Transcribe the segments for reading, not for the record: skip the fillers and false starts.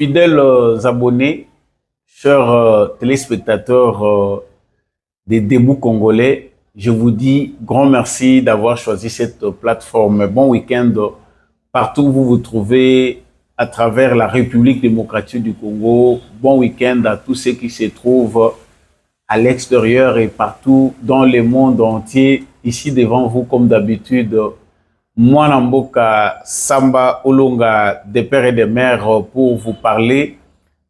Fidèles abonnés, chers téléspectateurs des débuts congolais, je vous dis grand merci d'avoir choisi cette plateforme. Bon week-end partout où vous vous trouvez à travers la République démocratique du Congo. Bon week-end à tous ceux qui se trouvent à l'extérieur et partout dans le monde entier. Ici devant vous, comme d'habitude, moi Namboka Samba Olonga des pères et des mères pour vous parler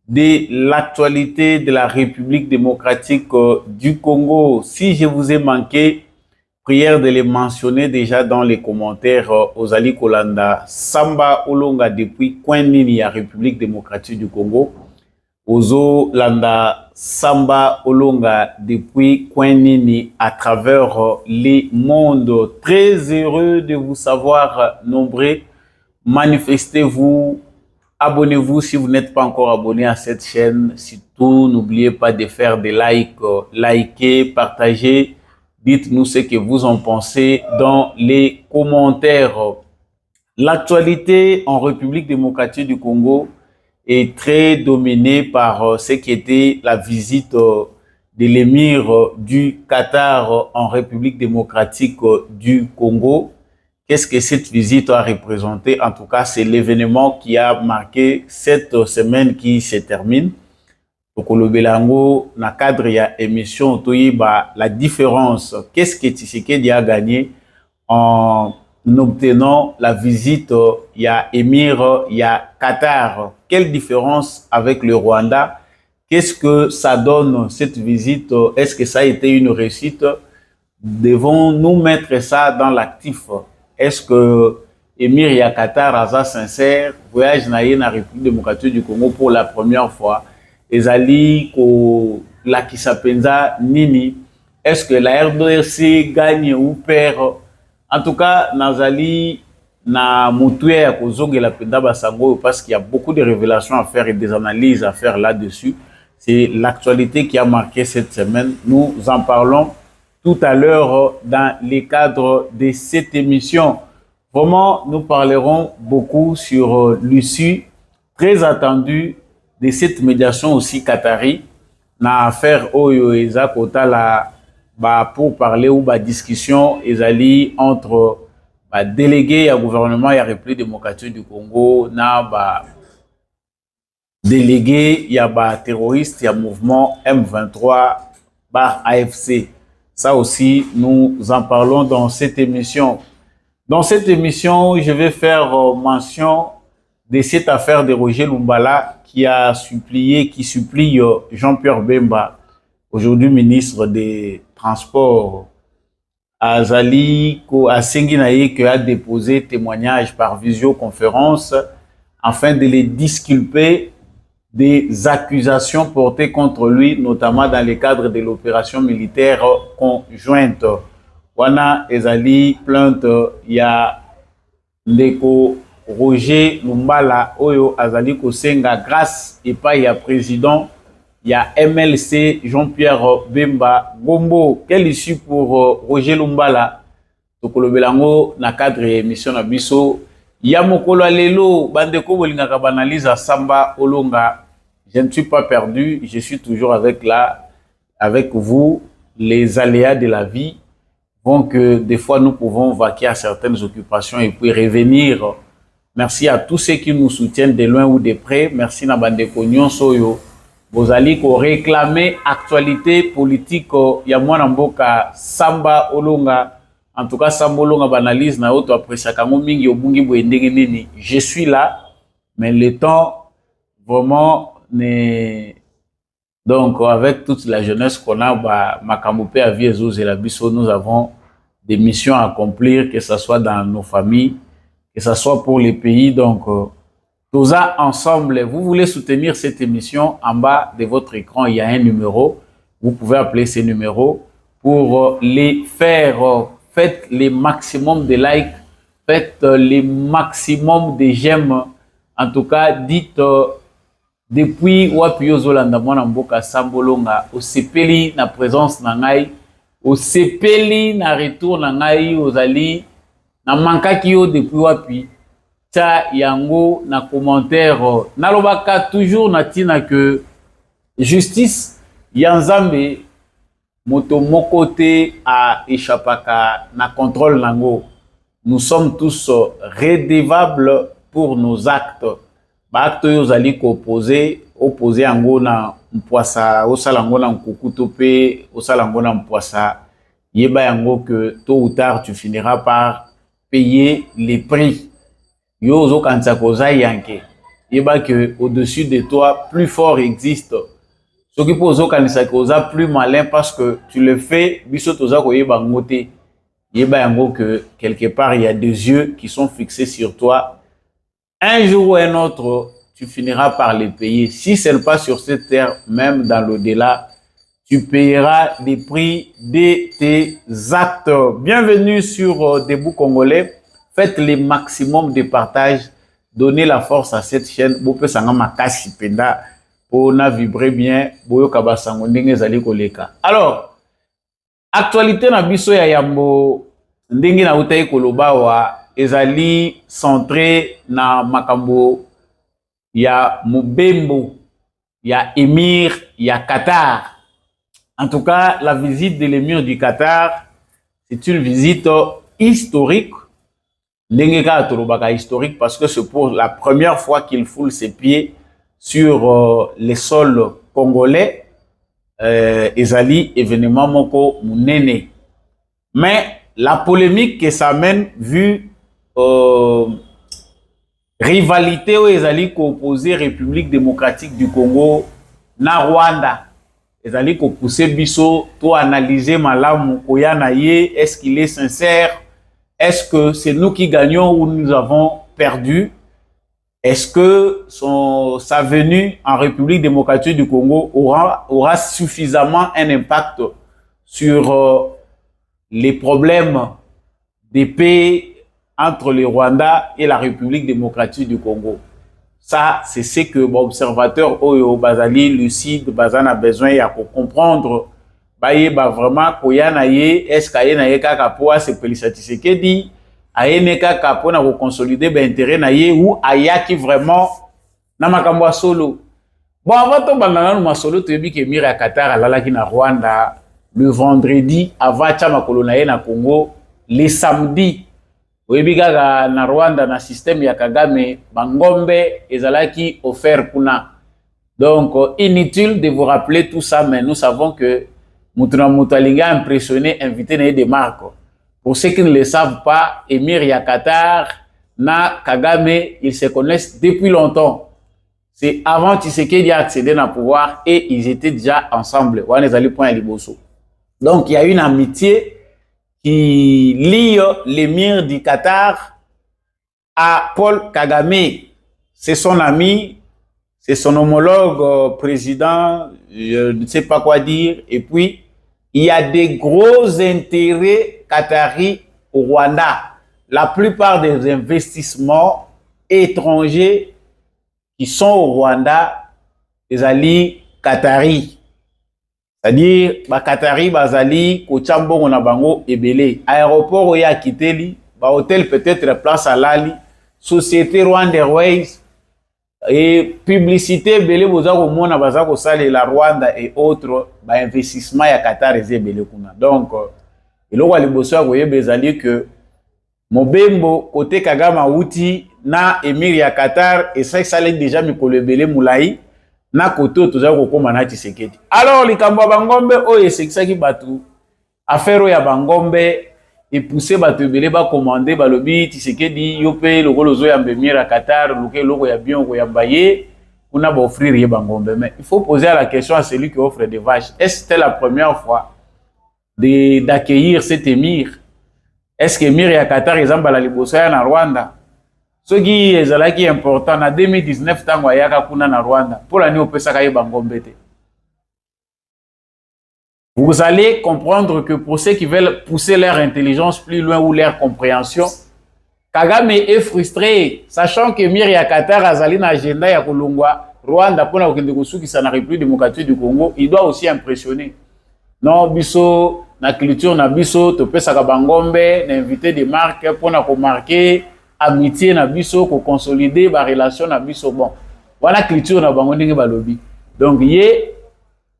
de l'actualité de la République démocratique du Congo. Si je vous ai manqué, prière de les mentionner déjà dans les commentaires aux Ali Kolanda. Samba Olonga depuis Kwenini, la République démocratique du Congo. Ozo Landa Samba Olonga depuis Kwenini à travers les mondes. Très heureux de vous savoir nombreux. Manifestez-vous. Abonnez-vous si vous n'êtes pas encore abonné à cette chaîne. Surtout, n'oubliez pas de faire des likes, liker, partager. Dites-nous ce que vous en pensez dans les commentaires. L'actualité en République démocratique du Congo est très dominée par ce qui était la visite de l'émir du Qatar en République démocratique du Congo. Qu'est-ce que cette visite a représenté? En tout cas, c'est l'événement qui a marqué cette semaine qui se termine. Donc, le Belango, dans le cadre de l'émission, la différence, qu'est-ce que Tshisekedi a gagné en obtenant la visite, il y a Émir, il y a Qatar. Quelle différence avec le Rwanda? Qu'est-ce que ça donne cette visite? Est-ce que ça a été une réussite? Devons-nous mettre ça dans l'actif? Est-ce que Émir et Qatar, Aza sincère, voyage dans la République démocratique du Congo pour la première fois? Ezali ko la Kisapenza Nini? Est-ce que la RDC gagne ou perd? En tout cas, Nazali na Moutoué ya Kozonge la Penda Basango parce qu'il y a beaucoup de révélations à faire et des analyses à faire là-dessus. C'est l'actualité qui a marqué cette semaine. Nous en parlons tout à l'heure dans les cadres de cette émission. Vraiment, nous parlerons beaucoup sur l'issue très attendue de cette médiation aussi qatari na affaire Oyo Eza Kotala pour parler ou discussion ezali entre délégués à gouvernement et à République démocratique du Congo na délégués il y a terroristes il y a mouvement M23 AFC. Ça aussi, nous en parlons dans cette émission. Dans cette émission, je vais faire mention de cette affaire de Roger Lumbala qui supplie Jean-Pierre Bemba, aujourd'hui ministre des Transports, Azali Asenginaye, qui a déposé témoignage par visioconférence afin de les disculper des accusations portées contre lui, notamment dans le cadre de l'opération militaire conjointe. Wana ezali plainte ya ndeko Roger Lumbala Oyo azali kosenga grâce et pas ya président ya MLC Jean-Pierre Bemba Gombo. Quelle issue pour Roger Lumbala? Tokolobelango na cadre émission na biso ya mokolo lelo bandeko bolingaka banaliza Samba Olonga. Je ne suis pas perdu, je suis toujours avec vous. Les aléas de la vie font que des fois nous pouvons vaquer à certaines occupations et puis revenir. Merci à tous ceux qui nous soutiennent de loin ou de près. Merci na bandeko nyonso yo bozali ko réclamer actualité politique ya mwana mboka Samba Olonga. En tout cas, Samba Olonga banalise na auto apprécier kango mingi obungi bo ndenge nini. Je suis là, mais le temps vraiment donc avec toute la jeunesse qu'on a, Makamoupe à Viezos et la Bisso, nous avons des missions à accomplir, que ce soit dans nos familles, que ce soit pour les pays. Donc, tout ça ensemble, vous voulez soutenir cette émission, en bas de votre écran, il y a un numéro. Vous pouvez appeler ce numéro pour les faire. Faites les maximum de likes, faites les maximum de j'aime. En tout cas, dites depuis wapi ozolanda mwana mboka Samba Olonga osepeli na présence na ngai, osepeli na retour na ngai, ozali na mankaki yo depuis wapi. ta yango na commentaire nalobaka toujours natina que justice yanzambe moto moko te a échappaka na contrôle nango. Nous sommes tous redevables pour nos actes. Ba acte yo zali ko opposé yango na mpwasa osala yango na nkukuto pe osala yango na mpwasa yeba yango que tôt ou tard tu finiras par payer les prix. Yo zo kanisa koza yanke yeba que au-dessus de toi plus fort existe. Ce qui pose au kanisa koza plus malin parce que tu le fais biso toza ko yeba ngote yeba yango que quelque part il y a des yeux qui sont fixés sur toi. Un jour ou un autre, tu finiras par les payer. Si ce n'est pas sur cette terre, même dans l'au-delà, tu payeras des prix de tes actes. Bienvenue sur Debout Congolais. Faites le maximum de partage. Donnez la force à cette chaîne. Bope sanga makasi penda pour na vibrer bien. Boyo kabasango ndenge zali koleka. Alors, actualité na biso ya yambo ndenge na utaye koloba wa ezali centré na makambo ya Mobembo, ya émir, ya Qatar. En tout cas, la visite de l'émir du Qatar, c'est une visite historique. Ndengeka tolobaka historique parce que c'est pour la première fois qu'il foule ses pieds sur les sols congolais. Ezali événement moko munene. Mais la polémique que ça mène vu rivalité où ezali ko opposer République démocratique du Congo na Rwanda. Ezali ko pousser biso to analyser malamu koyana ye, est-ce qu'il est sincère? Est-ce que c'est nous qui gagnons ou nous avons perdu? Est-ce que sa venue en République démocratique du Congo aura suffisamment un impact sur les problèmes de paix entre le Rwanda et la République démocratique du Congo? Ça, c'est ce que l'observateur Oyo Bazali, lucide, Bazana a besoin de comprendre. Baye ba vraiment koyana ye, est-ce qu'il y a kaka po se Félix Tshisekedi, ayene kaka po na consolider ben intérêt na ye ou ayaki vraiment na makambo solo. Bon, avant to bandana no masolo to yebi ke Émir ya Qatar alalaki na Rwanda le vendredi avant chama kolonaye na Congo le samedi. Oyebi kaka na Rwanda na système ya Kagame bangombe ezalaki offert kuna. Donc inutile de vous rappeler tout ça, mais nous savons que Moutouna Moutalinga a impressionné, invité des marques. Pour ceux qui ne le savent pas, Émir ya Qatar, na Kagame, ils se connaissent depuis longtemps. C'est avant Tshisekedi a accédé au pouvoir et ils étaient déjà ensemble. Donc il y a une amitié qui lie l'émir du Qatar à Paul Kagame. C'est son ami, c'est son homologue président, je ne sais pas quoi dire. Et puis, il y a des gros intérêts qataris au Rwanda. La plupart des investissements étrangers qui sont au Rwanda, les alliés qataris. C'est-à-dire, les qataris, bazali, Kochambo, Onabango, Ebele. Aéroport, il y a Kiteli, hôtel peut-être place à Lali, Société Rwanda Airways, et publicité, Bele, Bozako, Mona, Bazako, Sale, la Rwanda et autres, investissement, il y a Qatar et Bele. Donc, il y a les bosseurs, vous voyez, bezali que Mobembo, côté Kagama Outi, na Émir ya Qatar, et ça, ça l'est déjà, Mikole Bele Moulaï, na koto toza kokoma na Tshisekedi. Alors likambo bangombe oyo sekisaki batu affaire ya bangombe et pousser batu belé ba commander balobi Tshisekedi yope lokolo zo ya Émir ya Qatar loke loko ya bien ko ya baye kuna ba offrir ye bangombe. Mais il faut poser la question à celui qui offre des vaches. Est-ce que c'était la première fois d'accueillir cet émir? Est-ce que Émir ya Qatar ezambala liboso ya na Rwanda? Ce qui est important, en 2019, tango ayaka kuna na Rwanda, pour l'année au Pesaka Bangombete. Vous allez comprendre que pour ceux qui veulent pousser leur intelligence plus loin ou leur compréhension, Kagame est frustré, sachant que Émir ya Qatar azali na agenda ya Kolongwa, Rwanda pour la Kendekosu qui s'en a République démocratique du Congo, il doit aussi impressionner. Non, biso, na culture na biso, to Pesaka Bangombe, na invité des marques pour na marquer. amitié na biso, ko consolider ba relation na biso. Bon, voilà culture na bango ndenge balobi. Donc ye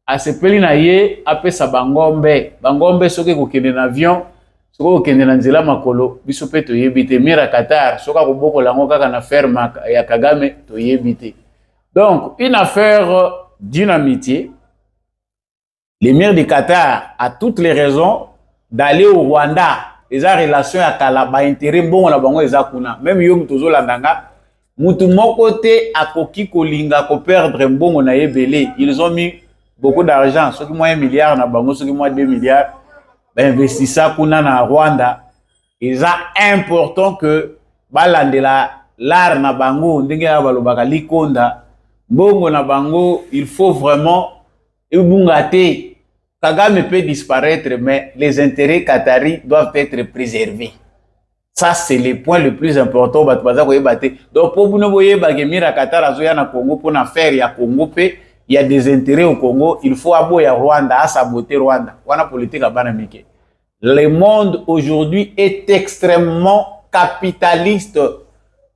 asepeli na ye apesa bangombe. Bangombe soki kokende na avion, soki kokende na nzela makolo, biso pe toyebi te. Mira Qatar, soki akobokola yango kaka na ferme ya Kagame, toyebi te. Donc, une affaire d'une amitié. L'émir du Qatar a toutes les raisons d'aller au Rwanda. Les relations à Kalaba, intérêt bon la bango ezakuna. Même yo mutozo landanga, mutu moko te akoki kolinga ko perdre mbongo na yebele. Ils ont mis beaucoup d'argent, ceux qui ont 1 milliard na bango, ceux qui ont 2 milliards, ben investissa kuna na Rwanda. C'est important que balandela l'art na bango ndenge ya balobaka likonda. Mbongo na bango, il faut vraiment ebungate. Kagame peut disparaître, mais les intérêts qataris doivent être préservés. Ça, c'est le point le plus important. Donc, pour vous voyez, Mira Qatar a na Congo pour faire ya Congo, il y a des intérêts au Congo. Il faut aboyer Rwanda, à saboter Rwanda. Wana politique à Banamike. Le monde aujourd'hui est extrêmement capitaliste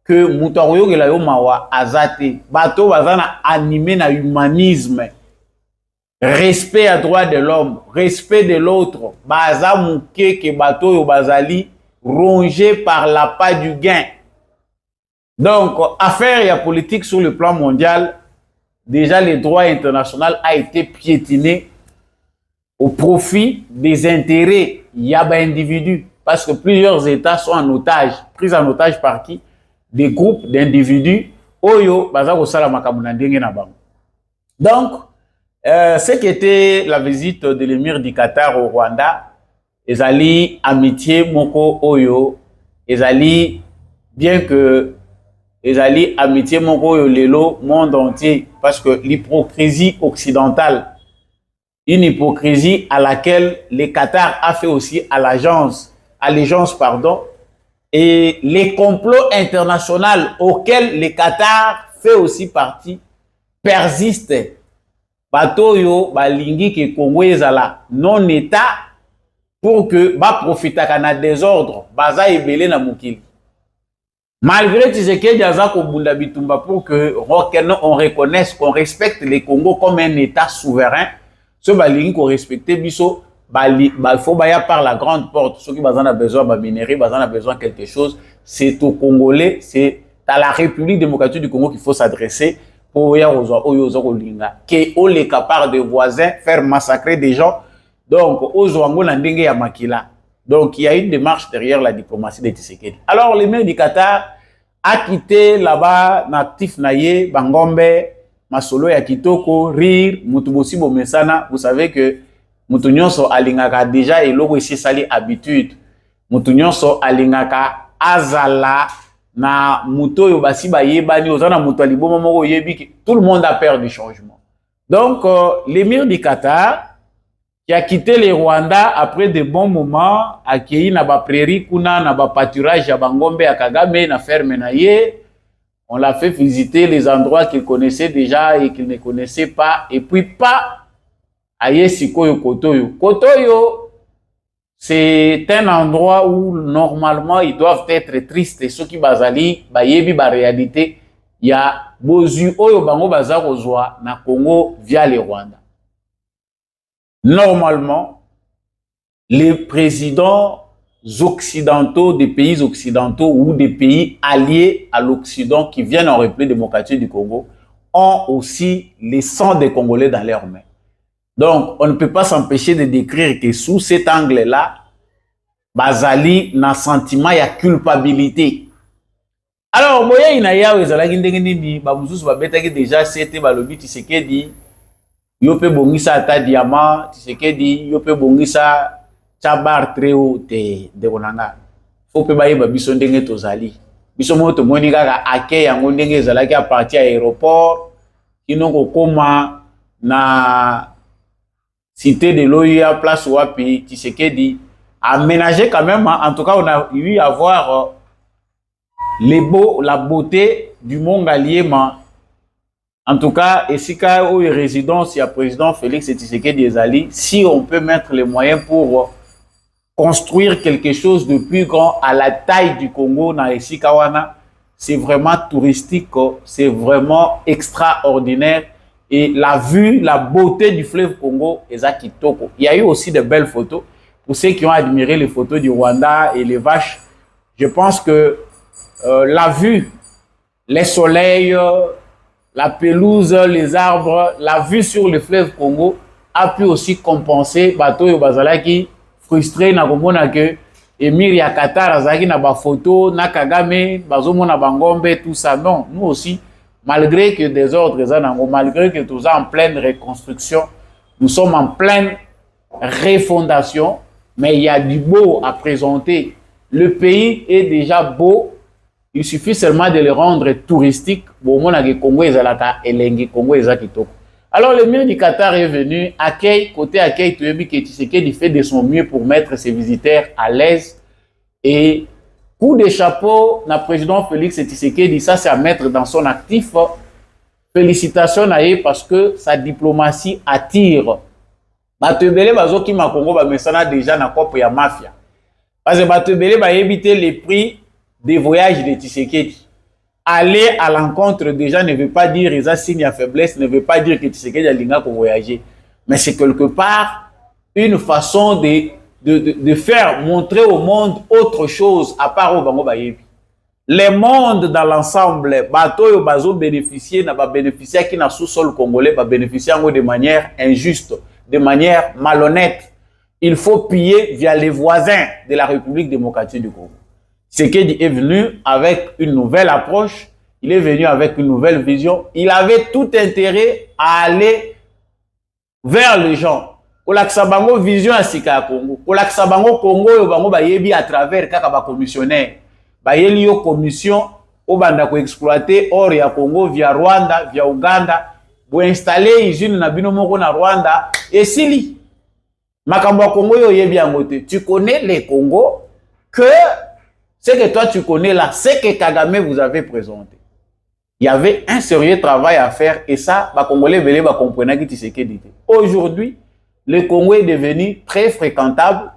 que Moutaroyo Gelayo Mawa Azate. Bato bazana animé na humanisme. Respect à droit de l'homme, respect de l'autre. Baza mouké ke bato yo bazali rongé par la pas du gain. Donc, affaire ya politique sur le plan mondial, déjà le droit international a été piétiné au profit des intérêts yaba individus. Parce que plusieurs États sont en otage, pris en otage par qui? Des groupes d'individus. Oyo, baza ko sala makambo na ndenge na bango. Donc, ce qui était la visite de l'émir du Qatar au Rwanda, ezali amitié moko oyo, ezali bien que ezali amitié moko oyo lelo monde entier, parce que l'hypocrisie occidentale, une hypocrisie à laquelle le Qatar a fait aussi allégeance, pardon, et les complots internationaux auxquels le Qatar fait aussi partie persistent. Batoyo balingi ke Congo ezala non état pour que ba profita kana désordre baza ebele na mukili. Malgré Tshisekedi aza ko bunda bitumba pour que on reconnaisse, qu'on respecte le Congo comme un état souverain, ce balingi ko respecter biso faut baya par la grande porte. Ceux qui bazan a besoin de minerai, bazan a besoin de quelque chose, c'est aux Congolais, c'est à la République démocratique du Congo qu'il faut s'adresser. Pour que on est capable de voisins faire massacrer des gens. Donc, donc, il y a une démarche derrière la diplomatie de Tshisekedi. Alors, le maire du Qatar a quitté là-bas, natif naye, Bangombe, Masolo ya Kitoko, Rire, Mutubosi Bomesana. Vous savez que Mutunyonso alingaka déjà et logo ici sali habitude. Mutunyonso alingaka azala. Na muto yo basi ba yebani ozana muto aliboma moko yebi, tout le monde a peur du changement. Donc l'émir du Qatar qui a quitté le Rwanda après de bons moments, accueilli na ba prairie kuna na ba pâturage ya Bangombe ya Kagame na ferme na ye, on l'a fait visiter les endroits qu'il connaissait déjà et qu'il ne connaissait pas, et puis pas aye sikoyo Kotoyo. Kotoyo, c'est un endroit où normalement ils doivent être tristes. Et ceux qui bazali, bayebi ba réalité, il y a bozu oyo bango bazako zwa na Congo via le Rwanda. Normalement, les présidents occidentaux des pays occidentaux ou des pays alliés à l'Occident qui viennent en République démocratique du Congo ont aussi les sangs des Congolais dans leurs mains. Donc, on ne peut pas s'empêcher de décrire que sous cet angle-là, bazali na sentiment ya culpabilité. Alors, boya inaya wezalaki ndenge nini ba mususu ba betaki déjà c'était balobi Tshisekedi yo pe bongisa ata diamant, Tshisekedi yo pe bongisa chabar très haut de konanga. Faut pe baye ba biso ndenge tozali. Biso mo to moni kaka ake yango ndenge ezalaki a partir à aéroport kinoko koma na cité de l'Oya, place Wapi, Tshisekedi, aménagé quand même, en tout cas on a eu à voir la beauté du Mont Galiema. En tout cas, ici où est résidence, il y a président Félix Tshisekedi Ezali, si on peut mettre les moyens pour construire quelque chose de plus grand à la taille du Congo, na Esikawana, c'est vraiment touristique, c'est vraiment extraordinaire. Et la vue, la beauté du fleuve Congo, Kitoko. Il y a eu aussi de belles photos. Pour ceux qui ont admiré les photos du Rwanda et les vaches, je pense que la vue, les soleils, la pelouse, les arbres, la vue sur le fleuve Congo a pu aussi compenser bateau et bazalaki frustré na komona que Emir ya Qatar azaki na ba photo na Kagame bazomona bangombe tout ça. Non, nous aussi, malgré que des ordres, malgré que tout ça en pleine reconstruction, nous sommes en pleine refondation, mais il y a du beau à présenter. Le pays est déjà beau, il suffit seulement de le rendre touristique. Alors le maire du Qatar est venu, côté accueil, Tshisekedi fait de son mieux pour mettre ses visiteurs à l'aise. Et coup de chapeau, le président Félix Tshisekedi, ça c'est à mettre dans son actif. Félicitations à lui parce que sa diplomatie attire. Batebele bazoki makongo ba mesana déjà na kopo ya mafia. Parce que Batebele va éviter les prix des voyages de Tshisekedi. Aller à l'encontre déjà ne veut pas dire ils ont signe à faiblesse, ne veut pas dire que Tshisekedi a l'inga pour voyager. Mais c'est quelque part une façon de faire montrer au monde autre chose à part au Bango Bayebi. Les mondes dans l'ensemble, bateau bazo bénéficier n'a pas bénéficié qui n'a sous-sol congolais va bénéficier de manière injuste, de manière malhonnête. Il faut piller via les voisins de la République démocratique du Congo. Tshisekedi est venu avec une nouvelle approche, il est venu avec une nouvelle vision. Il avait tout intérêt à aller vers les gens. Kolaksabango vision à Sika Congo. Kolaksabango Congo yo bango bayebi à travers kaka ba commissionnaire. Bayeli yo commission au banda ko exploiter or ya Congo via Rwanda, via Uganda, bo installer usine na bino moko na Rwanda et sili. Makambo Congo yo yebi angote. Tu connais les Congo que ce que toi tu connais là, c'est que Kagame vous avez présenté. Il y avait un sérieux travail à faire et ça, les Congolais comprenaient que Tshisekedi. Aujourd'hui, le Congo est devenu très fréquentable.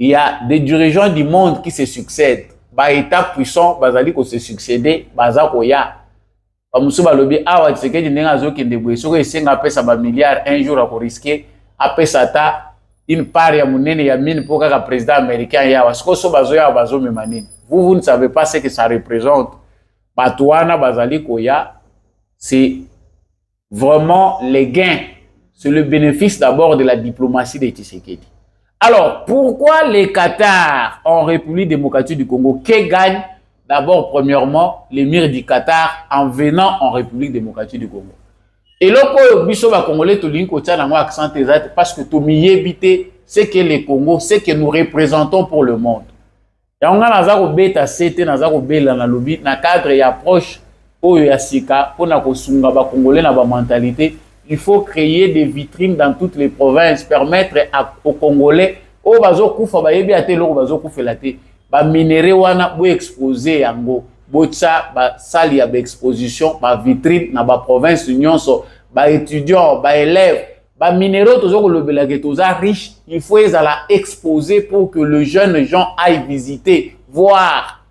Il y a des dirigeants du monde qui se succèdent. Bah État puissant, bazali ko se succéder, bazako ya. Ba musu balobi awa Tshisekedi nenga zoki ndebwe soko esenga pesa ba milliards un jour à risquer apesa ta une part ya munene ya mine pour que président américain ya wasiko so bazo ya bazo memanine. Vous ne savez pas ce que ça représente. Batouana bazali koya, c'est vraiment les gains, c'est le bénéfice d'abord de la diplomatie de Tshisekedi. Alors, pourquoi les Qatar en République démocratique du Congo, qui gagne d'abord, premièrement, l'émir du Qatar en venant en République démocratique du Congo? Et là, quand biso ba Congolais to link au accent parce que to miyebite, c'est que les Congo, c'est que nous représentons pour le monde. Et on a nazako beta cete nazako bela na lobi na cadre et approche oyo ya sika pour na kosunga ba Congolais na ba mentalité. Il faut créer des vitrines dans toutes les provinces, permettre aux Congolais, au bazo kufa ba yebi ate loko bazo kufela te, ba minéré wana bo exposer yango, botsa ba sali ya ba exposition, ba vitrine na ba province nyonso, ba étudiants, ba élèves, ba minéraux tozo ko lobela ke toza riche, il faut les la exposer pour que le jeune gens aille visiter, voir.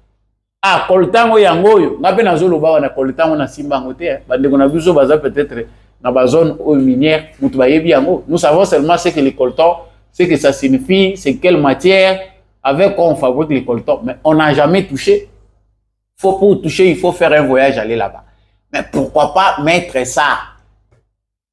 Ah, koltango yango yo, ngape nazo loba wana koltango na simba ngote, ba ndeko na biso baza peut-être dans la zone minière, nous savons seulement ce que les coltons, ce que ça signifie, c'est quelle matière, avec quoi on fabrique les coltons, mais on n'a jamais touché. Pour toucher, il faut faire un voyage, aller là-bas. Mais pourquoi pas mettre ça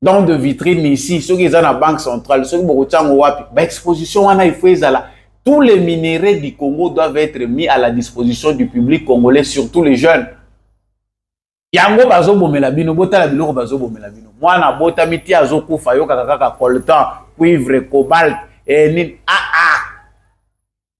dans de vitrines ici, ceux qui sont dans la banque centrale, ceux qui sont dans l'exposition, il faut là. Tous les minéraux du Congo doivent être mis à la disposition du public congolais, surtout les jeunes. Yango bazo bomela bino bota la biloko bazo bomela bino mwana bota miti azo kufa yo kaka coltan cuivre cobalt et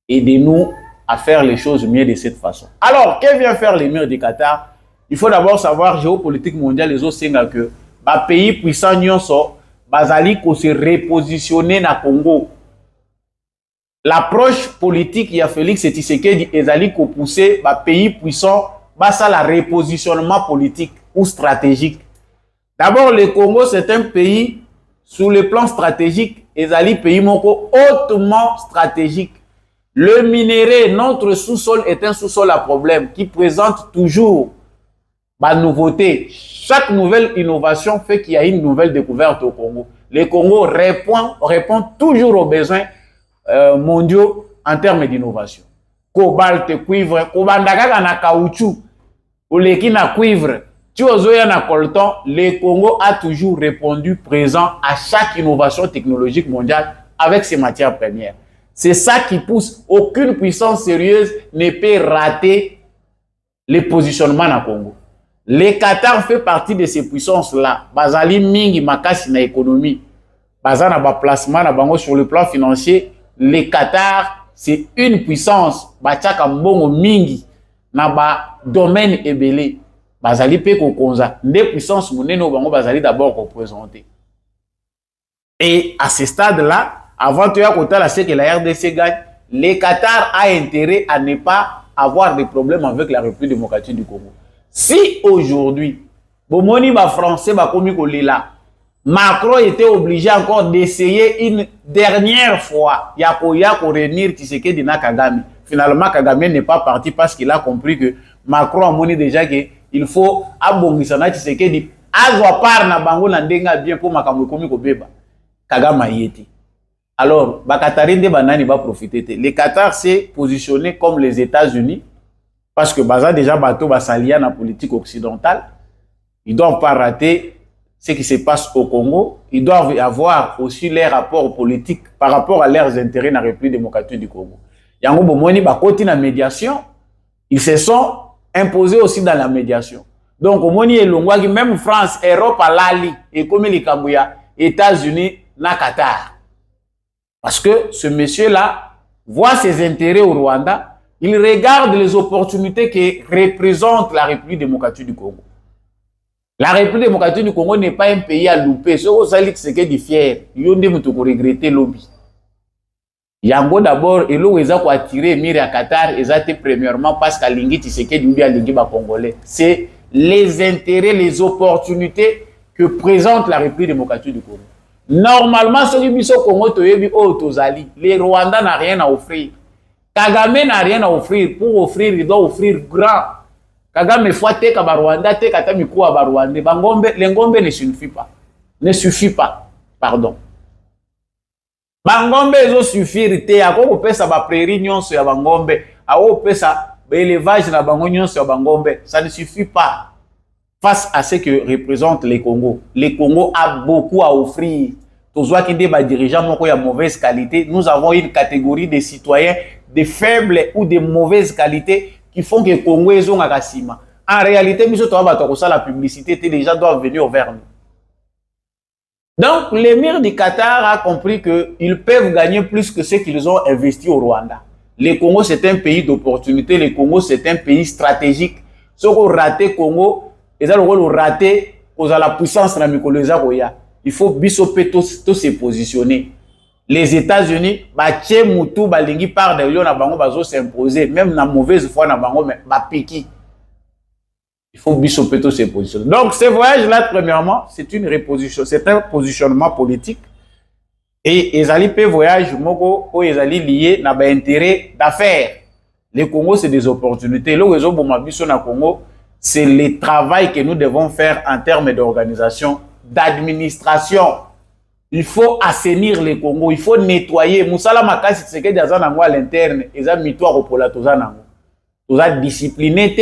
aidez-nous à faire les choses mieux de cette façon. Alors que vient faire l'émir du Qatar? Il faut d'abord savoir géopolitique mondiale les autres singa que ba pays puissant nyonso bazali ko se repositionner na Congo. L'approche politique ya Félix Tshisekedi ezali ko pousser ba pays puissant ça la repositionnement politique ou stratégique. D'abord, le Congo, c'est un pays, sous le plan stratégique, ezali pays moko hautement stratégique. Le minerai, notre sous-sol est un sous-sol à problème qui présente toujours la nouveauté. Chaque nouvelle innovation fait qu'il y a une nouvelle découverte au Congo. Le Congo répond toujours aux besoins mondiaux en termes d'innovation. Cobalt, cuivre, kobandaka na caoutchouc, oleki na cuivre, tu ozoya na coltan, le Congo a toujours répondu présent à chaque innovation technologique mondiale avec ses matières premières. C'est ça qui pousse. Aucune puissance sérieuse ne peut rater les positionnements na Congo. Le Qatar fait partie de ces puissances-là. Bazali mingi makasi na économie. Bazana ba placement na bango sur le plan financier. Le Qatar, c'est une puissance. Bachaka mbongo mingi na ba domaine ebele. Bazali pe kokonza. Des puissances moneno bango bazali d'abord représenté. Et à ce stade-là, avant de ce que la RDC gagne, le Qatar a intérêt à ne pas avoir de problèmes avec la République démocratique du Congo. Si aujourd'hui, Bomoni ba français ba komi kolela, Macron était obligé encore d'essayer une dernière fois, Yakoya ko réunir Tshisekedi na Kagame. Finalement, Kagame n'est pas parti parce qu'il a compris que Macron a moni déjà que il faut abongisa na Tshisekedi azwa par na bango na ndenga bien pour makambo komi ko beba. Kagame yeti. Alors, Bakatarinde banani va profiter. Le Qatar s'est positionné comme les États-Unis parce que Baza déjà bateau va s'allier à la politique occidentale. Ils doivent pas rater ce qui se passe au Congo. Ils doivent avoir aussi les rapports politiques par rapport à leurs intérêts dans la République démocratique du Congo. Yango bomoni ba koti na médiation, ils se sont imposés aussi dans la médiation. Donc au moni elongwa qui même France, Europe à Lali et comme les Kambouya, États-Unis na Qatar. Parce que ce monsieur-là voit ses intérêts au Rwanda, il regarde les opportunités que représente la République démocratique du Congo. La République démocratique du Congo n'est pas un pays à louper. Ce qui est fier, il y a des regretter lobby. Yango d'abord, et là où ils ont attiré Miri à Qatar, ils ont été premièrement parce qu'à Lingui Tshisekedi ou bien à Lingui Congolais. C'est les intérêts, les opportunités que présente la République démocratique du Congo. Normalement, ceux qui sont au Congo, les Rwandais n'ont rien à offrir. Kagame n'a rien à offrir. Pour offrir, il doit offrir grand. Kagame faut te ka Rwanda, te kata mikou à Rwanda. L'engombe ne suffit pas. Ne suffit pas. Pardon. Bangombe zo suffire te. Ako pesa ba prairie nyonso ya Bangombe. Ako pesa élevage na bango nyonso ya Bangombe. Ça ne suffit pas. Face à ce que représente les Congo. Le Congo a beaucoup à offrir. Tous ceux qui sont dirigeants de mauvaise qualité, nous avons une catégorie de citoyens de faible ou de mauvaise qualité qui font que le Congo est un gassima. En réalité, nous avons la publicité, les gens doivent venir vers nous. Donc, l'émir du Qatar a compris qu'ils peuvent gagner plus que ce qu'ils ont investi au Rwanda. Le Congo, c'est un pays d'opportunité. Le Congo, c'est un pays stratégique. Ce qu'on raté le Congo, ils ont raté à la puissance de la. Il faut bisoper tous se positionner. Les États-Unis, Baché Moutou, Balingi par derrière na bango bazo s'imposer, même na mauvaise foi na bango mais bapiki. Il faut bisoper tous se positionner. Donc ce voyage-là, premièrement, c'est une reposition, c'est un positionnement politique. Et ezali pe voyage moko ou ezali lié na ba intérêt d'affaires. Le Congo c'est des opportunités. Le réseau Bomabiso na Congo, c'est le travail que nous devons faire en termes d'organisation, d'administration. Il faut assainir le Congo, il faut nettoyer. Moussala Makasi Tshisekedi azanango à l'interne, eza mitoire pour la tozanango. Toza discipliné,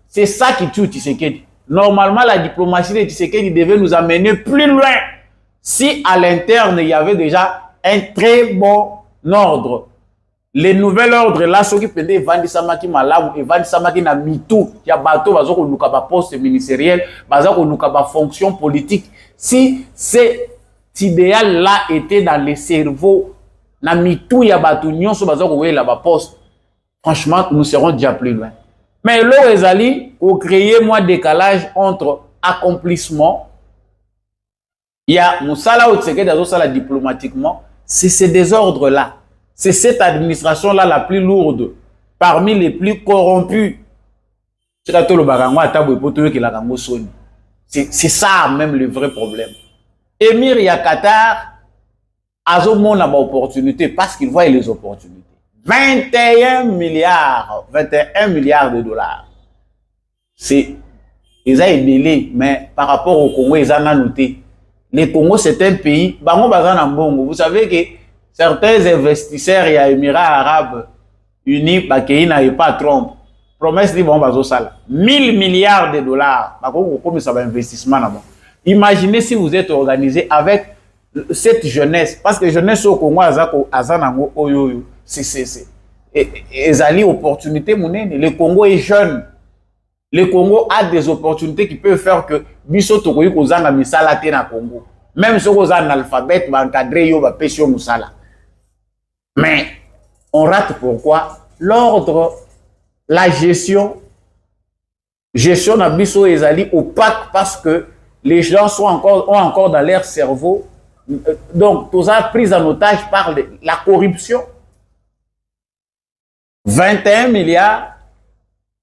c'est ça qui tue Tshisekedi. Normalement, la diplomatie de Tshisekedi devait nous amener plus loin. Si à l'interne, il y avait déjà un très bon ordre. Les nouveaux ordres là, ceux qui pendaient Vandi Samaki Malamu et Vandi Samaki na mitou, il y a bateau, bazoko lukaba poste ministériel, bazoko lukaba fonction politique. Si cet idéal là était dans les cerveaux, na mitou ya bateau nyonso bazoko wé la ba poste, franchement, nous serons déjà plus loin. Mais là, les alliés, pour créer moins décalage entre accomplissement, il y a Moussala ou Tshisekedi azosala diplomatiquement, c'est ces désordres là. C'est cette administration-là la plus lourde, parmi les plus corrompues. C'est ça même le vrai problème. Émir Qatar a une opportunité parce qu'il voit les opportunités. 21 milliards de dollars. C'est élevé, mais par rapport au Congo, ils en ont noté. Le Congo, c'est un pays, vous savez que certains investisseurs et Émirats arabes unis, ils n'avaient pas Trump. Promesse dit bon, 1000 milliards de dollars. Comme ça va investissement là-bas. Imaginez si vous êtes organisé avec cette jeunesse, parce que jeunesse au Congo, c'est une opportunité. Le Congo est jeune. Le Congo a des opportunités qui peuvent faire que biso tokoyi kozanga misala te na Congo. Même si vous êtes analphabète, encadré yo ba pesio musala. Mais on rate pourquoi? L'ordre, la gestion na biso ezali opaque parce que les gens ont encore dans leur cerveau. Donc, tout ça pris en otage par la corruption. 21 milliards,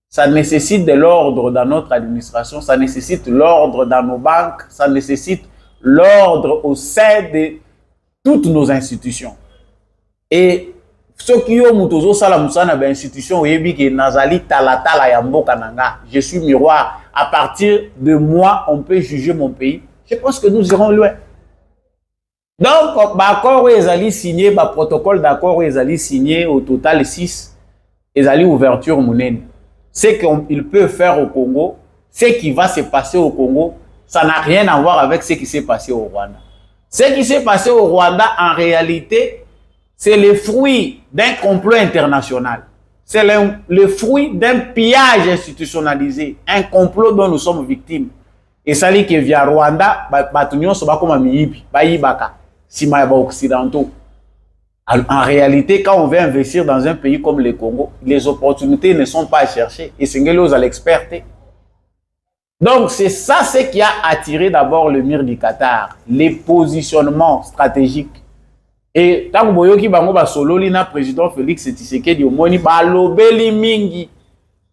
ça nécessite de l'ordre dans notre administration, ça nécessite l'ordre dans nos banques, ça nécessite l'ordre au sein de toutes nos institutions. Et ceux qui ont mutozo sala musana ba institution yebi ke nazali talatala ya mboka nanga, je suis miroir. À partir de moi, on peut juger mon pays. Je pense que nous irons loin. Donc, l'accord est allé signé, le protocole d'accord est allé signé au total 6, est allé ouverture monnaie. Ce qu'il peut faire au Congo, ce qui va se passer au Congo, ça n'a rien à voir avec ce qui s'est passé au Rwanda. Ce qui s'est passé au Rwanda, en réalité, c'est le fruit d'un complot international. C'est le fruit d'un pillage institutionnalisé, un complot dont nous sommes victimes. Et ça dit que via Rwanda, Batunion se bat comme un miibi, Baïbaka, Simaïba occidentaux. En réalité, quand on veut investir dans un pays comme le Congo, les opportunités ne sont pas à chercher. Et c'est à l'experté. Donc, c'est ça ce qui a attiré d'abord le mur du Qatar, les positionnements stratégiques. Et tant que Boyoki Bango Basololi na président Félix Tshisekedi Omoni balobeli mingi,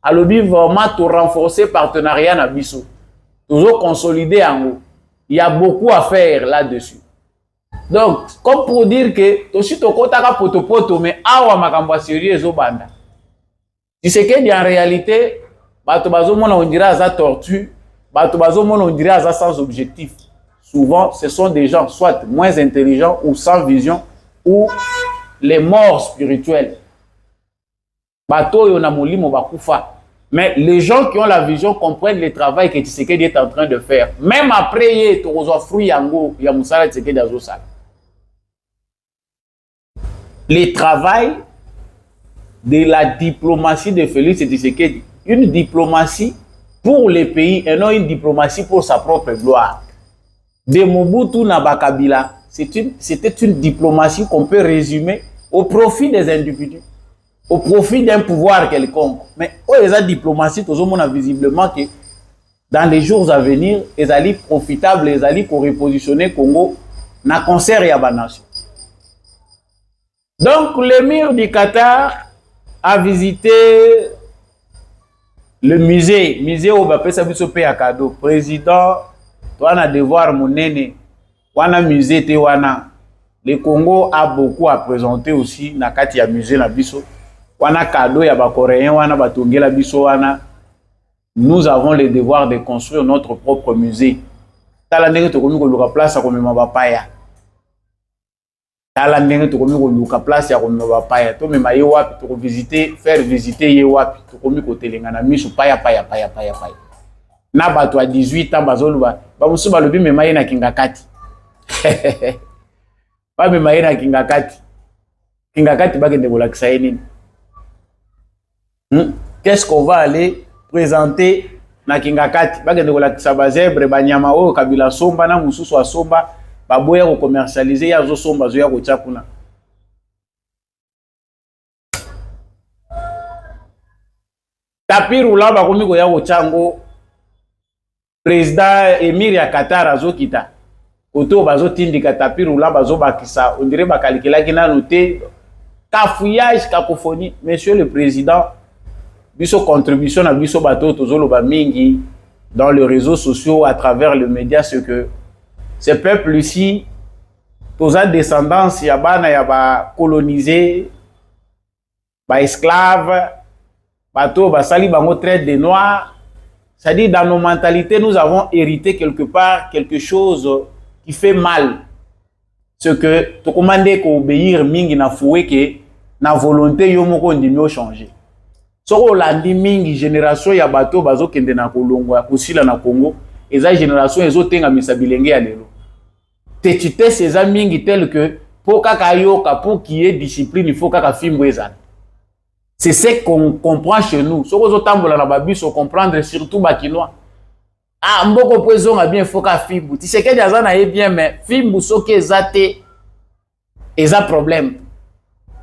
alobi vraiment tout renforcer partenariat na biso, toujours consolider en haut. Il y a beaucoup à faire là-dessus. Donc, comme pour dire que toshi tokotaka potopoto mais awa makambo sérieux ezobanda. Tshisekedi en réalité, bato bazomona on dirait za tortue, bato bazomona on dirait za sans objectif. Souvent, ce sont des gens soit moins intelligents ou sans vision ou les morts spirituels. Bato yo na molimo bakufa. Mais les gens qui ont la vision comprennent le travail que Tshisekedi est en train de faire. Même après, il y a fruit yango ya musala Tshisekedi azosala. Le travail de la diplomatie de Félix Tshisekedi, une diplomatie pour les pays et non une diplomatie pour sa propre gloire. De Mobutu Nabakabila, c'était une diplomatie qu'on peut résumer au profit des individus, au profit d'un pouvoir quelconque. Mais la diplomatie, on a visiblement que dans les jours à venir, ils allaient profitables, ils allaient repositionner Congo dans le concert et la nation. Donc, l'émir du Qatar a visité le musée où Bapé Sabiso paye à cadeau. Président, toi, on a devoir mon aîné, on a musée, le Congo a beaucoup à présenter aussi, na kati ya musée na biso. On a cadeau, il y a des Coréens, on a des la biso, nous avons le devoir de construire notre propre musée. Tala ndenge to komi ko luka place ya komema bapaya. Tala ndenge to komi ko luka place ya komema bapaya. To mema ye wapi to visiter, faire visiter ye wapi to komi ko telenga na misu paya. Na bato a 18 ans bazoluba, ba musu balobi mema ye na kingakati. Ba mema ye na kingakati. Kingakati bakende bolakisa ye nini? Qu'est-ce qu'on va aller présenter na kingakati? Bakende kolakisa bazebre banyama oyo kabila somba na mususu wa somba baboya ko commercialiser ya zo somba zo ya ko tchakuna. Tapis roulant bakomi ko ya ko chango président émir ya Qatar azokita. Koto bazo tindika tapis roulant bazo bakisa on dirait bakalikela kina noté cafouillage cacophonie. Monsieur le président, biso contribution à biso bateau tozolo ba mingi dans les réseaux sociaux à travers les médias, ce que ce peuple ici toza descendance ya bana ya ba colonisé ba esclaves, bateau, basali bango traite des noirs. C'est-à-dire, dans nos mentalités, nous avons hérité quelque part quelque chose qui fait mal. Ce que tu commandes qu'obéir mingi na foué que na volonté yo moko ndimi changer. Soko landi mingi génération ya bateau bazo kende na kolongo ya kusila na Congo, eza génération ezo tenga misabilenge ya lelo. Tetite ces mingi tel que pour kaka yoka pour qu'il y ait discipline, il faut kaka fimbo ezana. C'est ce qu'on comprend chez nous. Ce qu'on tambola na babis, on comprendre surtout bakinois. Ah, mboko poison a bien faut qu'à fimbu. Tu sais que diazana est bien, mais fimbu so que zate eza problème.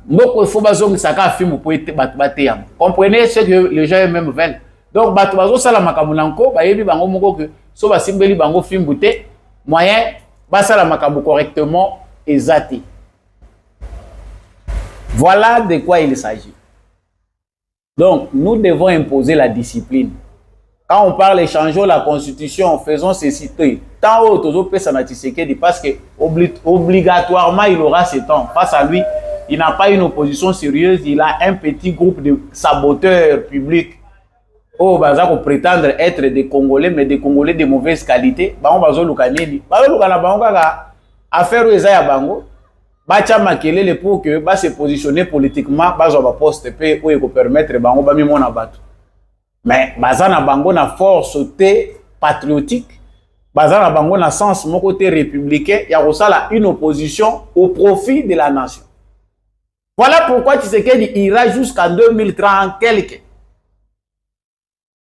Mboko faut bazong saka fimbu pour être batéam. Comprenez ce que les gens eux-mêmes veulent. Donc batu bazo sala makamulanko, ba yebi bango moko que so ba simbeli bango fimbu te moyen ba sala makabu correctement ezate. Voilà de quoi il s'agit. Donc, nous devons imposer la discipline. Quand on parle changeons la constitution, faisons ceci. Tant haut, parce que obligatoirement, il aura ce temps. Face à lui, il n'a pas une opposition sérieuse. Il a un petit groupe de saboteurs publics. Oh, baza ko prétendre être des Congolais, mais des Congolais de mauvaise qualité. Bango bazo lukanini. Bazo lukana bango kaka affaire eza ya bango. Bacha makelele pour que ba se positionner politiquement bazo ba poste pe ou ko permettre bango ba mimo na batu. Mais bazana bango na force te patriotique, bazana bango na sens mon côté républicain, ya kosala une opposition au profit de la nation. Voilà pourquoi Tshisekedi ira jusqu'en 2030 quelque.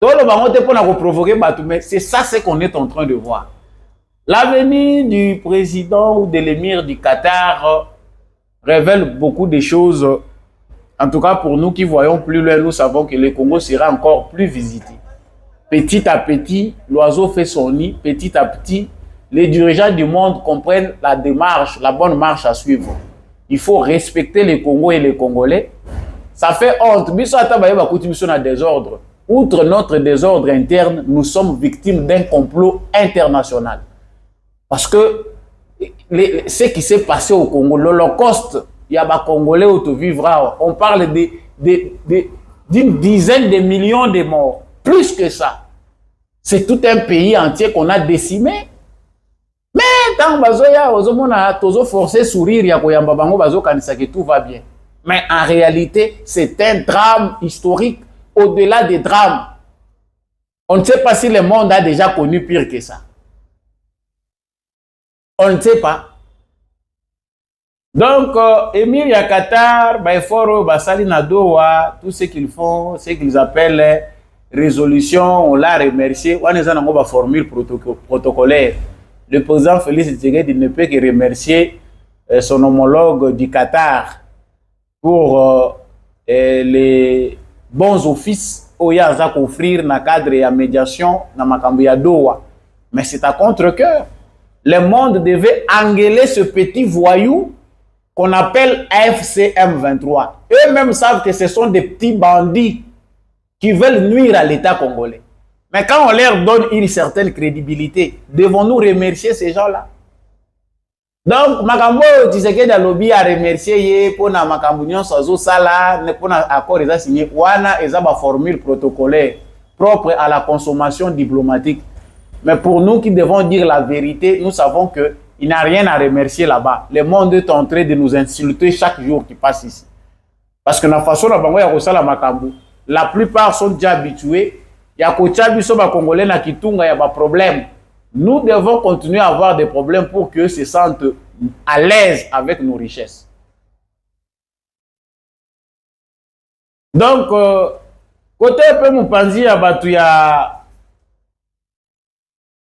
Donc le bango te pona ko provoquer batu, mais c'est ça ce qu'on est en train de voir. L'avenir du président ou de l'émir du Qatar révèle beaucoup de choses. En tout cas, pour nous qui voyons plus loin, nous savons que le Congo sera encore plus visité. Petit à petit, l'oiseau fait son nid. Petit à petit, les dirigeants du monde comprennent la démarche, la bonne marche à suivre. Il faut respecter le Congo et les Congolais. Ça fait honte. Désordre. Outre notre désordre interne, nous sommes victimes d'un complot international. Parce que ce qui s'est passé au Congo, l'Holocauste, il y a des Congolais où vivra. On parle d'une dizaine de millions de morts. Plus que ça. C'est tout un pays entier qu'on a décimé. Mais tant que forcé sourire, que tout va bien. Mais en réalité, c'est un drame historique au-delà des drames. On ne sait pas si le monde a déjà connu pire que ça. On ne sait pas. Donc, Émir Yakatar, Baiforo, Basali Nadoa, tout ce qu'ils font, ce qu'ils appellent résolution, on l'a remercié. On est dans une formule protocolaire. Le président Félix Tshisekedi ne peut que remercier son homologue du Qatar pour les bons offices au Yazak offrir dans le cadre de la médiation dans Makambu ya Doha. Mais c'est à contre-cœur. Le monde devait engueuler ce petit voyou qu'on appelle AFCM 23. Eux-mêmes savent que ce sont des petits bandits qui veulent nuire à l'État congolais. Mais quand on leur donne une certaine crédibilité, devons-nous remercier ces gens-là? Donc, Makambo Tshisekedi Alobi a remercié pour na Makambo Nyon Sazo Sala, pour na accord ils a signé, wana ils a ba formule protocolaire propre à la consommation diplomatique. Mais pour nous qui devons dire la vérité, nous savons que il n'y a rien à remercier là-bas. Le monde est en train de nous insulter chaque jour qui passe ici. Parce que la façon dont la plupart sont déjà habitués. Il y a des Congolais qui ont des problèmes. Nous devons continuer à avoir des problèmes pour qu'eux se sentent à l'aise avec nos richesses. Donc, côté peu mon panzi à Batu,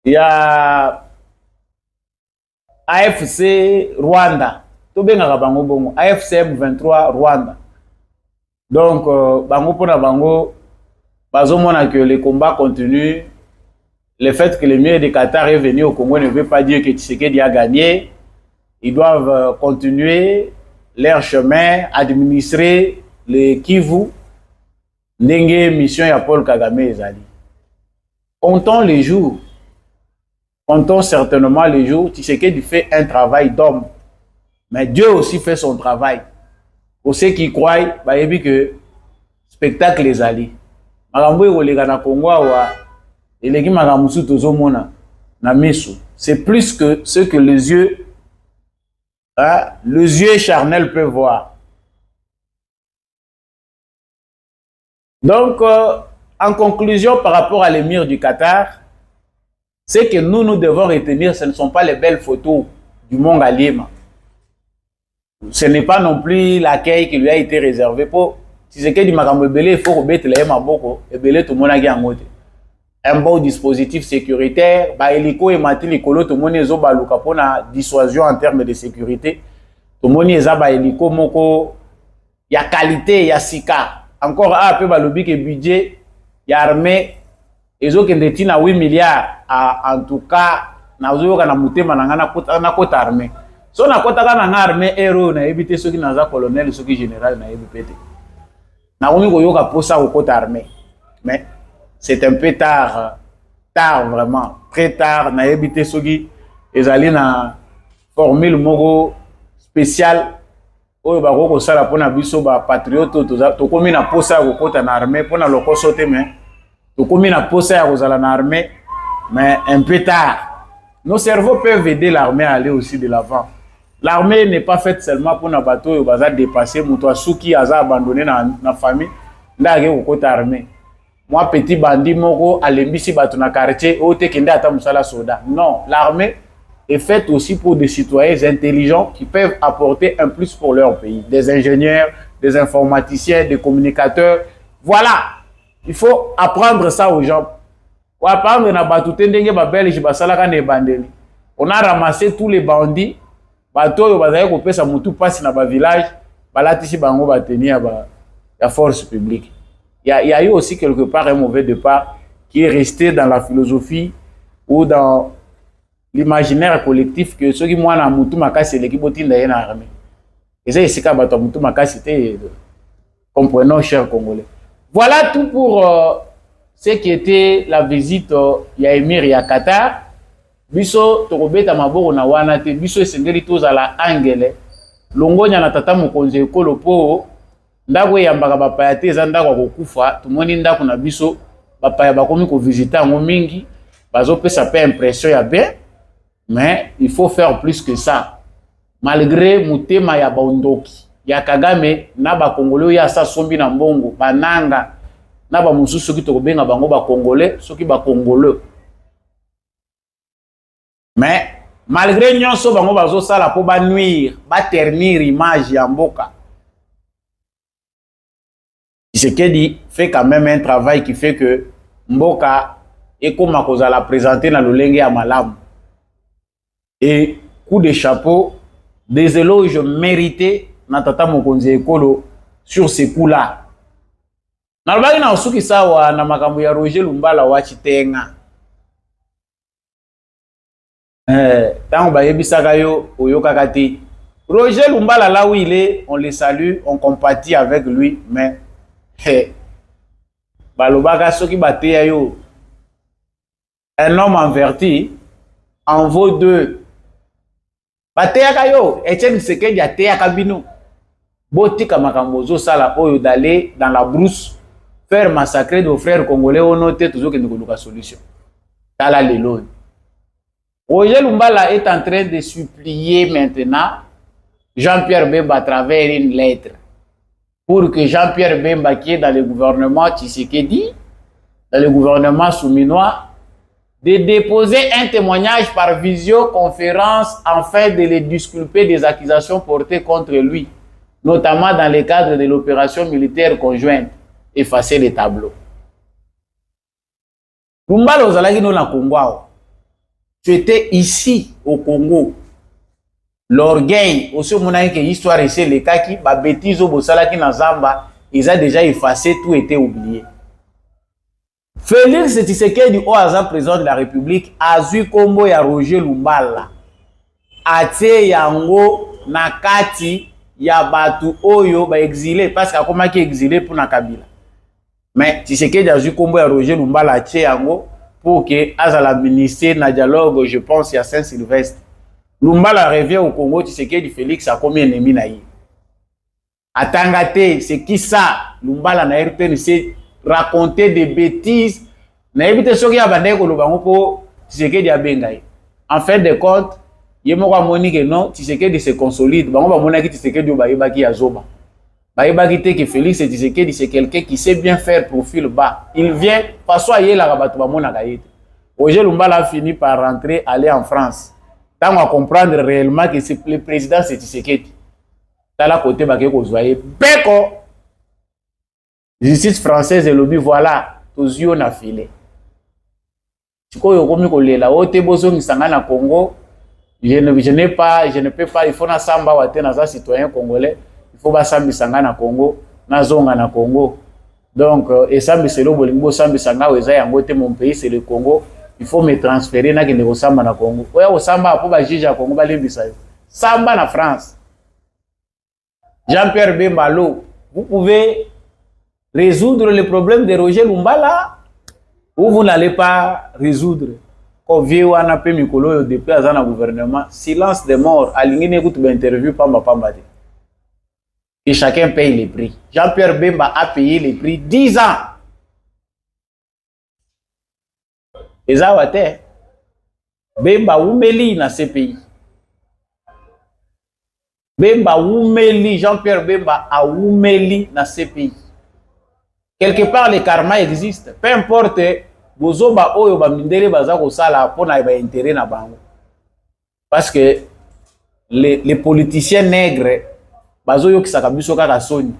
il y a AFC Rwanda. Tout bien à Bango Bongo. AFCM 23 Rwanda. Donc, Bango pour Bango, bazomona que les combats continuent. Le fait que le mieux de Qatar est venu au Congo ne veut pas dire que Tshisekedi a gagné. Ils doivent continuer leur chemin, administrer les Kivu. Ndenge mission ya Paul Kagame ezali. Comptons les jours. Comptons certainement les jours. Tshisekedi fait un travail d'homme. Mais Dieu aussi fait son travail. Pour ceux qui croient, bah yebi que spectacle les alliés. Makambo ekolega na Congo wa eleki makamusu tozomona na misu. C'est plus que ce que les yeux charnels peuvent voir. Donc, en conclusion, par rapport à l'émir du Qatar, ce que nous devons retenir, ce ne sont pas les belles photos du Mont Galima. Ce n'est pas non plus l'accueil qui lui a été réservé pour. Si c'est que du makambo belé, il faut remettre les maboko et belé tout le monde a gagné. Un bon dispositif sécuritaire, bah hélico et mati likolo tout le monde est au baluka pour la dissuasion en termes de sécurité. Tout le monde est à hélico moko, il y a qualité, il y a sika. Encore un peu balobi que budget, il y a armée, ils ont qu'un 8 milliards en tout cas, na uzo kana mutema na kota armée. So na kota kana armée héros na éviter ceux qui naza colonel, ceux qui général na éviter. Na omi ko yoka posa au kota armée. Mais c'est un peu tard vraiment, très tard na éviter ceux qui ezali na formule moko spécial oyo ba ko sala pona biso ba patriote to komi na posa ko kota na armée pona lokoso te mais to komi na posa ya kozala na armée mais un peu tard. Nos cerveaux peuvent aider l'armée à aller aussi de l'avant. L'armée n'est pas faite seulement pour na bateau yo baza dépasser muto asuki aza abandonné na famille ndage ko kota armée. Moi petit bandit moko alembisi bato na quartier o te kende ata musala soda. Non, l'armée est faite aussi pour des citoyens intelligents qui peuvent apporter un plus pour leur pays. Des ingénieurs, des informaticiens, des communicateurs. Voilà. Il faut apprendre ça aux gens. On a ramassé tous les bandits. La force publique. Il y a eu aussi quelque part un mauvais départ qui est resté dans la philosophie ou dans l'imaginaire collectif que ceux qui moi na mutu makasi l'équipe botinda yena armée. Et ça c'est quand mutu makasi te comprenons chers Congolais. Voilà tout pour ce qui était la visite ya émir ya Qatar. Biso tokobeta maboko na wana te biso esengeli tozala angele longonya na tata mokonzi ekolo po ndako yambaka bapaya te eza ndako kokufa tumoni ndako na biso bapaya bakomi ko visiter ngo mingi bazopesa pe impression ya bien. Mais il faut faire plus que ça. Malgré mutema ya bondoki, ya Kagame, na ba Congolais ya sa sombi na mbongo, bananga, na ba mususu ki to benga bango ba Congolais, soki ba Congolais. Mais malgré nyonso bango bazo sala po ba nuire, ba ternir image ya mboka. Tshisekedi fait quand même un travail qui fait que mboka ekoma kozala présenter na lolenge ya malamu. Et coup de chapeau, des éloges mérités Natata Mokonzi Ekolo sur ces coups-là. Nalobaki na osuki sawa na makambo ya Roger Lumbala wa Chitenga. Tango bayebisaka yo oyokaka te. Roger Lumbala là où il est, on le salue, on compatit avec lui, mais balobaka soki bateya yo. Un homme averti en vaut deux. Bateyaka yo, Etienne Tshisekedi ateyaka bino. Botika makambozo sala oyo d'aller dans la brousse faire massacrer nos frères congolais au noté toujours que nous avons solution. Tala lelo. Roger Lumbala est en train de supplier maintenant Jean-Pierre Bemba à travers une lettre pour que Jean-Pierre Bemba qui est dans le gouvernement Tshisekedi, dans le gouvernement souminois, de déposer un témoignage par visioconférence afin de les disculper des accusations portées contre lui, notamment dans le cadre de l'opération militaire conjointe, effacer les tableaux. Lumbala ozalaki no na Congo. Tu étais ici au Congo. L'orgueil, aussi mon que histoire ici les kaki, ba bêtise au bosalaki na Zamba, ils ont déjà effacé, tout était oublié. Félix Tshisekedi au hasard président de la République a vu kombo ya Roger Lumbala atie yango na kati ya batu oyo ba exilé parce que comment qui exilé pour na Kabila. Mais Tshisekedi a vu kombo ya Roger Lumbala atie yango pour que azala ministère na dialogue je pense à Saint-Sylvestre. Lumbala revient au Congo, Tshisekedi Félix a comme ennemi na ye. Atangate, c'est qui ça? Lumbala na RTN, c'est raconter des bêtises. Na éviter ce qui a bandé ko lobango po Tshisekedi abengai. En fin de compte, yemo kwa moni que non, Tshisekedi se consolide. Bango ba mona ki Tshisekedi ba ki azoba. Ba ki que Félix Tshisekedi c'est quelqu'un qui sait bien faire profil bas. Il vient façon aye la rabatu ba mona kaite. Roger Lumbala a fini par rentrer, aller en France. Tant à comprendre réellement que c'est le président c'est Tshisekedi. La côté baké ko zoyer beko justice française et lobby voilà tozio na filé tikoyo komi ko lela ote bozongi sanga na Congo je ne peux pas il faut na samba wate na za citoyen congolais il faut ba sambi sanga na Congo na zonga na Congo donc et sambi selo bolingo sambi sanga weza yango te mon pays c'est le Congo il faut me transférer na kende ko samba na Congo oya ko samba po ba juge ya Congo ba limbisa yo samba na France. Jean-Pierre Bemba Lo, vous pouvez résoudre le problème de Roger Lumbala ou vous n'allez pas résoudre. Quand vieux wana pe mikolo depuis azana gouvernement, silence des morts, aligné n'écoute interview pamba. Et chacun paye les prix. Jean-Pierre Bemba a payé les prix 10 ans. Et ça va être Bemba Oumeli na CPI. Bemba Oumeli, Jean-Pierre Bemba a Oumeli na CPI. Quelque part, le karma existe. Peu importe, bozoba oyo ba mindele baza ko sala pona ba intérêt na bango. Parce que les politiciens nègres bazo yo kisaka biso kaka soni.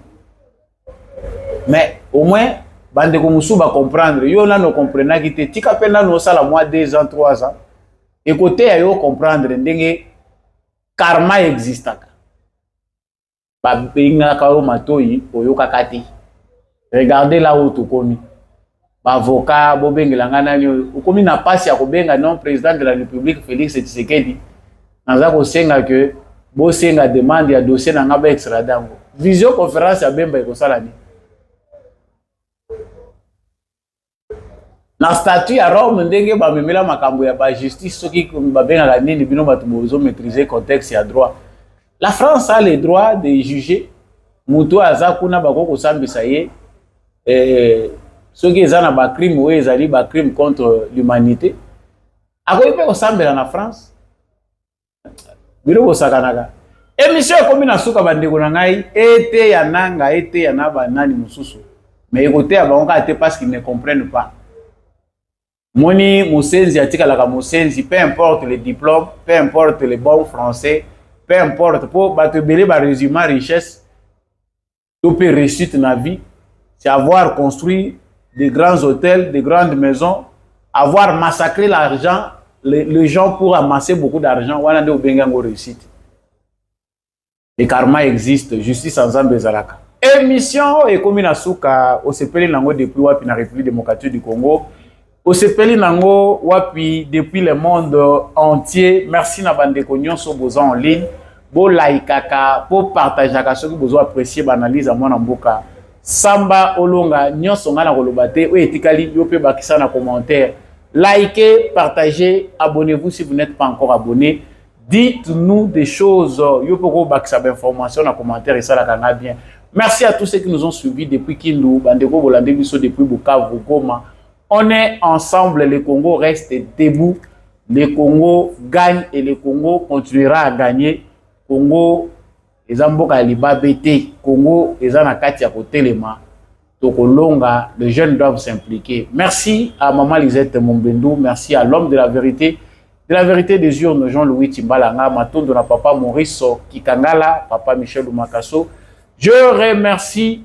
Mais au moins bande ko musu ba comprendre. Yo na no comprendre ki te tika pena no sala moi 2 ans 3 ans. Et côté yo comprendre ndenge karma existe. Ba benga ka o matoi oyo kakati. Regardez là où tu commis. Avocat, Bobengela nani, ou commis na passe ya kobenga non président de la République Félix Tshisekedi. Naza ko senga que bo senga demande ya dossier na ngaba extradango. Visio conférence ya Bemba ko sala ni. Na statut ya Rome ndenge ba memela makambo ya ba justice soki ba benga nini bino batu bozo maîtriser contexte ya droit. La France a le droit de juger mutu aza kuna bakoko sambisa ye ceux qui ont des crimes ou des crimes contre l'humanité. À quoi il peut ressembler en France? Bilo sakanaga. Émission comme na suka bandeko na ngai été ya nanga été ya na banani mususu. Mais écoutez abonga te parce qu'ils ne comprennent pas. Moni Mosenzi atika la Mosenzi, peu importe les diplômes, peu importe les bons français, peu importe pour battre belé ba résumé richesse. Tout peut réussir dans la vie. C'est avoir construit des grands hôtels, des grandes maisons, avoir massacré l'argent, les gens pour amasser beaucoup d'argent. Wana de Obengango réussite. Le karma existe, justice ensemble ezalaka. Émission et comme na suka au sepeli nango depuis wapi na République démocratique du Congo. Au sepeli nango wapi depuis le monde entier. Merci na bandeko nyonso boza en ligne. Bo laikaka, po partageaka ceux qui besoin apprécier l'analyse à mon mboka. Samba olonga nyonso ngana kolobate o etikali yo pe bakisa na commentaire. Likez, partagez, abonnez-vous si vous n'êtes pas encore abonné. Dites-nous des choses yo poko bakisa d'informations dans commentaire et ça la kanga bien. Merci à tous ceux qui nous ont suivis depuis Kindu, bandeko bolande biso depuis Bukavu, Goma. On est ensemble, le Congo reste debout. Le Congo gagne et le Congo continuera à gagner. Congo ezamboka libabete Congo ezana kati ya kotelema tokolonga les jeunes doivent s'impliquer. Merci à maman Lisette Mombendou, merci à l'homme de la vérité des urnes Jean-Louis Timbalanga, matondo na papa Maurice Kikangala, papa Michel Makasso. Je remercie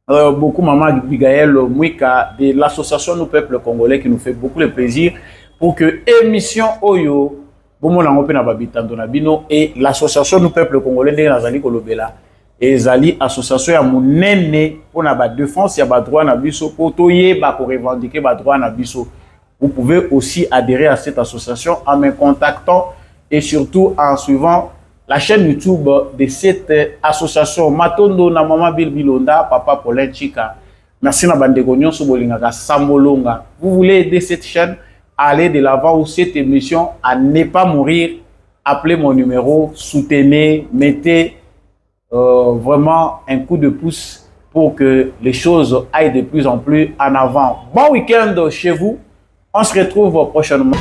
beaucoup maman Bigaël Mouika de l'association Nous Peuple Congolais qui nous fait beaucoup de plaisir pour que émission Oyo et l'association du peuple congolais de Nazali Kolobela et Zali association ya munene pour la défense ya ba droit na biso pour toyer ba ko revendiquer ba droit na biso. Vous pouvez aussi adhérer à cette association en me contactant et surtout en suivant la chaîne YouTube de cette association Matondo na Mama Bilbilonda Papa Paulin Chika. Merci na bandeko nyonso bolingaka sambolonga. Vous voulez aider cette chaîne, aller de l'avant ou cette émission à ne pas mourir, appelez mon numéro, soutenez, mettez vraiment un coup de pouce pour que les choses aillent de plus en plus en avant. Bon week-end chez vous. On se retrouve prochainement.